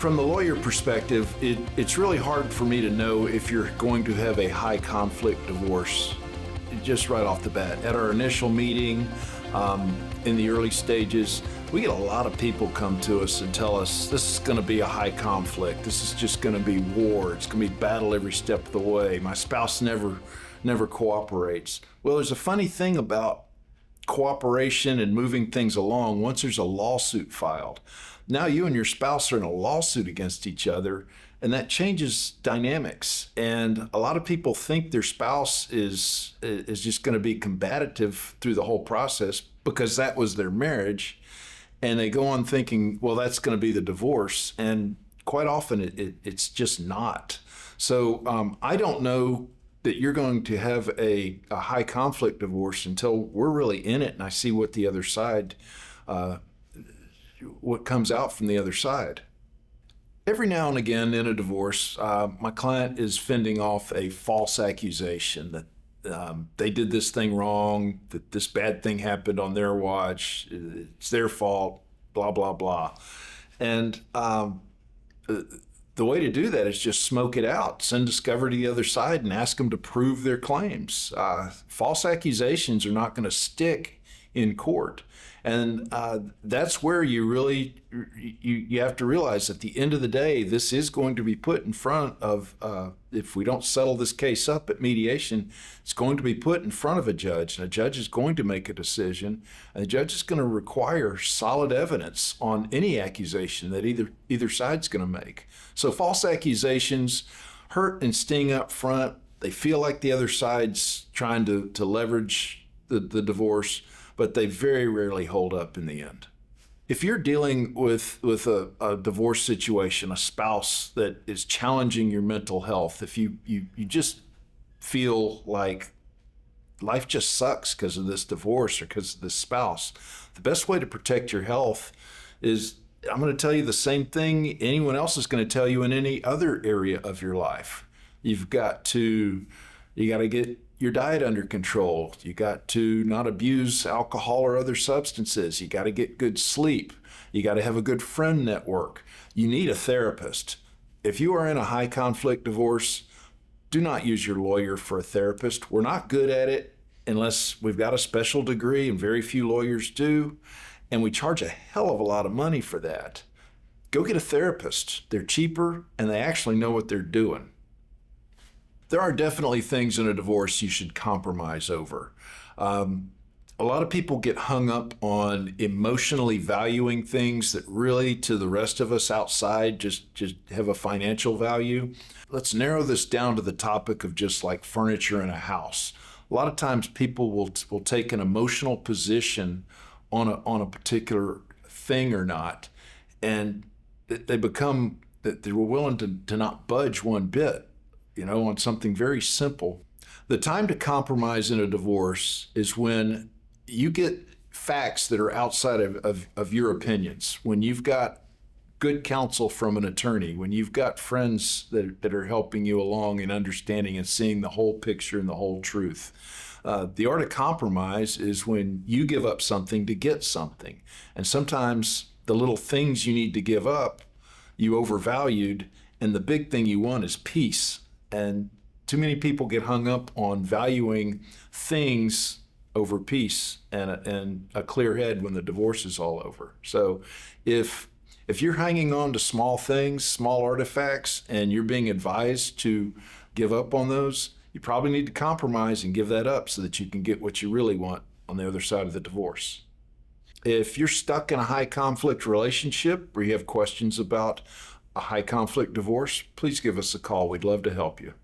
From the lawyer perspective, it's really hard for me to know if you're going to have a high conflict divorce just right off the bat. At our initial meeting, in the early stages, we get a lot of people come to us and tell us this is going to be a high conflict. This is just going to be war. It's going to be battle every step of the way. My spouse never cooperates. Well, there's a funny thing about cooperation and moving things along. Once there's a lawsuit filed, now you and your spouse are in a lawsuit against each other, and that changes dynamics. And a lot of people think their spouse is just going to be combative through the whole process because that was their marriage. And they go on thinking, well, that's going to be the divorce. And quite often it's just not. So I don't know that you're going to have a high conflict divorce until we're really in it and I see what the other side, what comes out from the other side. Every now and again in a divorce, my client is fending off a false accusation that they did this thing wrong, that this bad thing happened on their watch, it's their fault, blah, blah, blah. And the way to do that is just smoke it out, send discovery to the other side and ask them to prove their claims. False accusations are not going to stick in court. And that's where you really, you have to realize at the end of the day, this is going to be put in front of, if we don't settle this case up at mediation, it's going to be put in front of a judge, and a judge is going to make a decision, and the judge is going to require solid evidence on any accusation that either side's going to make. So false accusations hurt and sting up front. They feel like the other side's trying to leverage the divorce, but they very rarely hold up in the end. If you're dealing with a divorce situation, a spouse that is challenging your mental health, if you just feel like life just sucks because of this divorce or because of this spouse, the best way to protect your health is, I'm going to tell you the same thing anyone else is going to tell you in any other area of your life. You got to get your diet under control. You got to not abuse alcohol or other substances. You got to get good sleep. You got to have a good friend network. You need a therapist. If you are in a high conflict divorce, do not use your lawyer for a therapist. We're not good at it unless we've got a special degree, and very few lawyers do. And we charge a hell of a lot of money for that. Go get a therapist. They're cheaper and they actually know what they're doing. There are definitely things in a divorce you should compromise over. A lot of people get hung up on emotionally valuing things that really, to the rest of us outside, just have a financial value. Let's narrow this down to the topic of just like furniture in a house. A lot of times people will take an emotional position on a particular thing or not, and they become that they were willing to not budge one bit, on something very simple. The time to compromise in a divorce is when you get facts that are outside of your opinions, when you've got good counsel from an attorney, when you've got friends that are helping you along in understanding and seeing the whole picture and the whole truth. The art of compromise is when you give up something to get something. And sometimes the little things you need to give up, you overvalued, and the big thing you want is peace. And too many people get hung up on valuing things over peace and a clear head when the divorce is all over. So if you're hanging on to small things, small artifacts, and you're being advised to give up on those, you probably need to compromise and give that up so that you can get what you really want on the other side of the divorce. If you're stuck in a high conflict relationship or you have questions about a high conflict divorce, please give us a call. We'd love to help you.